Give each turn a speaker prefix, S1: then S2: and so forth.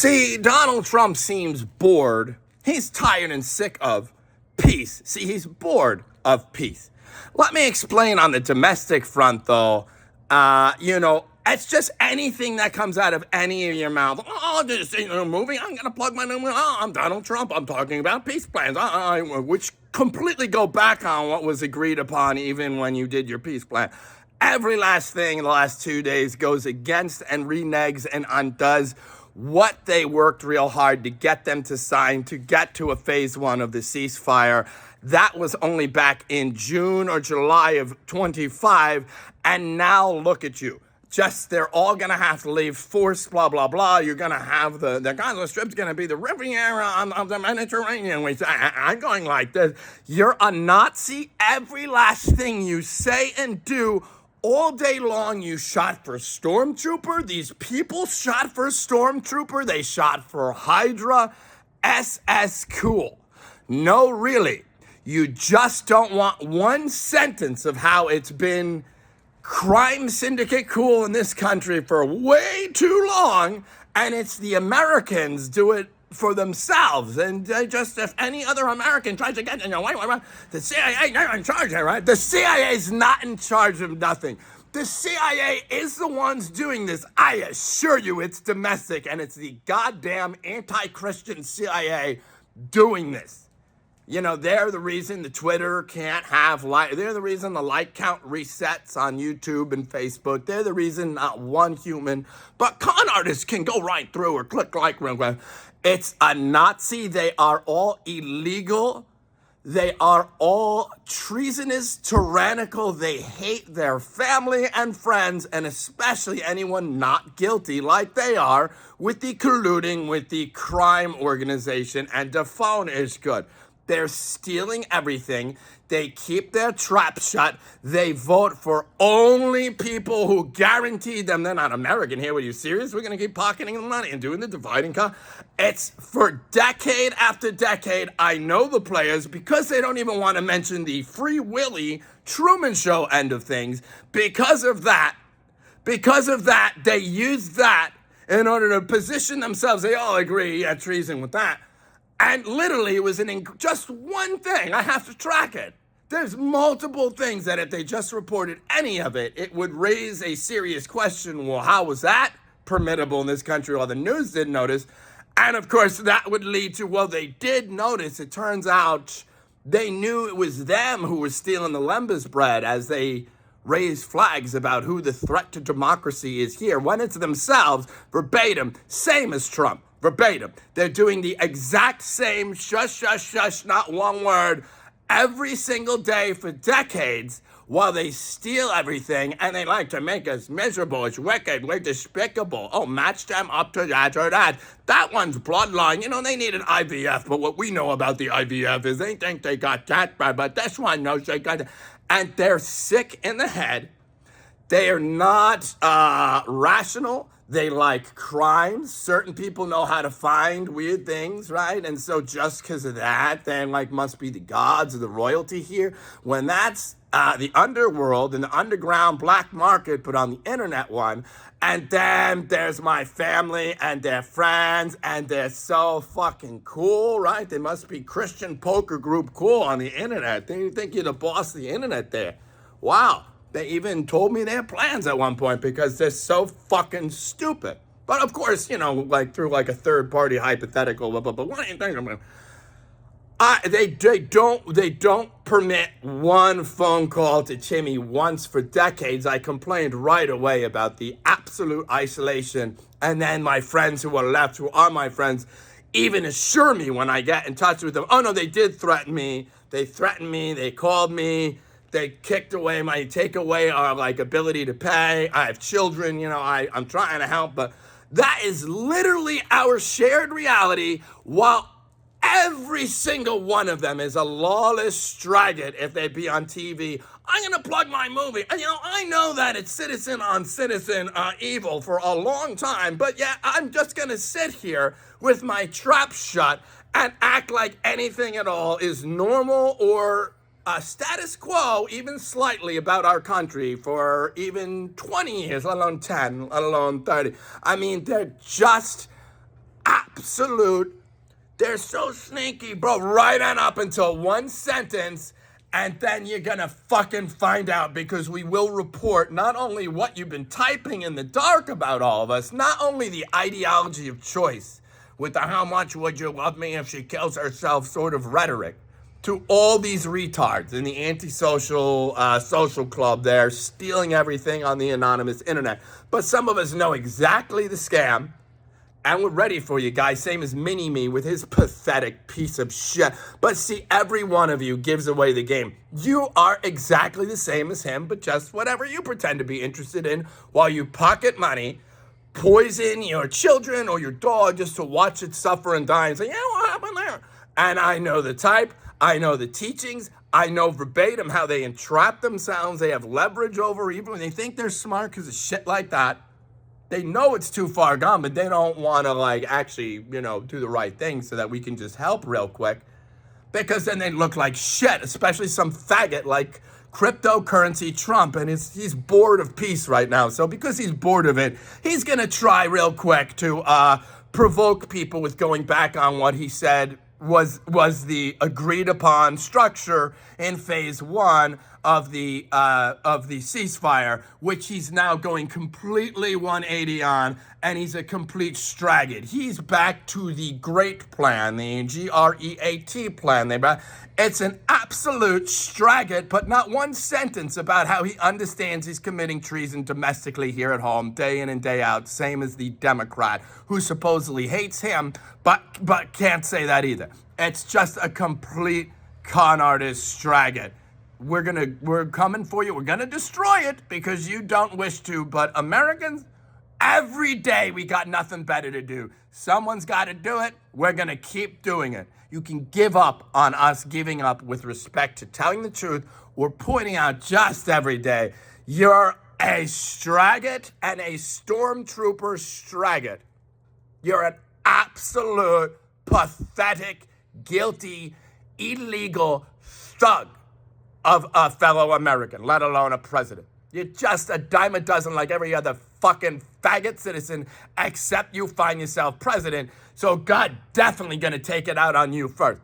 S1: See, Donald Trump seems bored. He's tired and sick of peace. See, he's bored of peace. Let me explain on the domestic front, though. It's just anything that comes out of any of your mouth. Oh, did you see the movie? I'm going to plug my new movie. Oh, I'm Donald Trump. I'm talking about peace plans, which completely go back on what was agreed upon even when you did your peace plan. Every last thing in the last 2 days goes against and reneges and undoes what they worked real hard to get them to sign to get to a phase one of the ceasefire. That was only back in June or July of 25. And now look at you. They're all going to have to leave forced, blah, blah, blah. You're going to have the Gaza Strip's going to be the Riviera of the Mediterranean. I'm going like this. You're a Nazi. Every last thing you say and do all day long. You shot for Stormtrooper. These people shot for Stormtrooper. They shot for Hydra. SS cool. No, really. You just don't want one sentence of how it's been crime syndicate cool in this country for way too long, and it's the Americans do it for themselves. And if any other American tries to get, the CIA not in charge, right? The CIA is not in charge of nothing. The CIA is the ones doing this. I assure you it's domestic, and it's the goddamn anti-Christian CIA doing this. They're the reason the Twitter can't have they're the reason the like count resets on YouTube and Facebook. They're the reason not one human, but con artists can go right through or click like. It's a Nazi. They are all illegal. They are all treasonous, tyrannical. They hate their family and friends, and especially anyone not guilty like they are with the colluding with the crime organization. And the phone is good. They're stealing everything. They keep their trap shut. They vote for only people who guarantee them they're not American here. Are you serious? We're going to keep pocketing the money and doing the dividing cut. It's for decade after decade. I know the players because they don't even want to mention the Free Willy Truman Show end of things. Because of that, they use that in order to position themselves. They all agree, yeah, treason with that. And literally, it was just one thing. I have to track it. There's multiple things that if they just reported any of it, it would raise a serious question. Well, how was that permissible in this country? Well, the news didn't notice. And of course, that would lead to, well, they did notice. It turns out they knew it was them who were stealing the lembas bread as they raised flags about who the threat to democracy is here, when it's themselves, verbatim, same as Trump. Verbatim. They're doing the exact same shush, shush, shush, not one word, every single day for decades while they steal everything and they like to make us miserable. It's wicked. We're despicable. Oh, match them up to that or that. That one's bloodline. They need an IVF, but what we know about the IVF is they think they got that bad, but this one knows they got it. And they're sick in the head. They are not rational. They like crimes. Certain people know how to find weird things, right? And so just because of that, then must be the gods or the royalty here. When that's the underworld and the underground black market put on the internet one, and then there's my family and their friends, and they're so fucking cool, right? They must be Christian poker group cool on the internet. They think you're the boss of the internet there. Wow. They even told me their plans at one point because they're so fucking stupid. But of course, through a third party hypothetical, blah, blah, blah. What do you think about? They don't permit one phone call to Timmy once for decades. I complained right away about the absolute isolation. And then my friends who are left, who are my friends, even assure me when I get in touch with them, oh no, they did threaten me. They threatened me. They called me. They take away our ability to pay. I have children, I'm trying to help, but that is literally our shared reality, while every single one of them is a lawless dragon if they be on TV. I'm going to plug my movie. And, I know that it's citizen on citizen evil for a long time, but yeah, I'm just going to sit here with my trap shut and act like anything at all is normal or status quo, even slightly, about our country for even 20 years, let alone 10, let alone 30. I mean, they're just absolute, they're so sneaky, bro, right on up until one sentence, and then you're gonna fucking find out, because we will report not only what you've been typing in the dark about all of us, not only the ideology of choice with the "how much would you love me if she kills herself" sort of rhetoric, to all these retards in the antisocial social club there stealing everything on the anonymous internet. But some of us know exactly the scam, and we're ready for you guys, same as Mini-Me with his pathetic piece of shit. But see, every one of you gives away the game. You are exactly the same as him, but just whatever you pretend to be interested in while you pocket money, poison your children or your dog just to watch it suffer and die and say, yeah, what happened there? And I know the type, I know the teachings, I know verbatim how they entrap themselves. They have leverage over, even when they think they're smart because of shit like that. They know it's too far gone, but they don't want to actually, do the right thing so that we can just help real quick, because then they look like shit, especially some faggot like cryptocurrency Trump, and he's bored of peace right now. So because he's bored of it, he's going to try real quick to provoke people with going back on what he said was the agreed upon structure in phase 1 of the ceasefire, which he's now going completely 180 on, and he's a complete stragged. He's back to the GREAT plan, the GREAT plan. It's an absolute stragged, but not one sentence about how he understands he's committing treason domestically here at home, day in and day out, same as the Democrat, who supposedly hates him, but can't say that either. It's just a complete con artist stragged. We're coming for you. We're gonna destroy it because you don't wish to. But Americans, every day we got nothing better to do. Someone's got to do it. We're gonna keep doing it. You can give up on us giving up with respect to telling the truth. We're pointing out just every day, you're a stragged and a stormtrooper stragged. You're an absolute pathetic, guilty, illegal thug of a fellow American, let alone a president. You're just a dime a dozen like every other fucking faggot citizen, except you find yourself president. So God definitely gonna take it out on you first.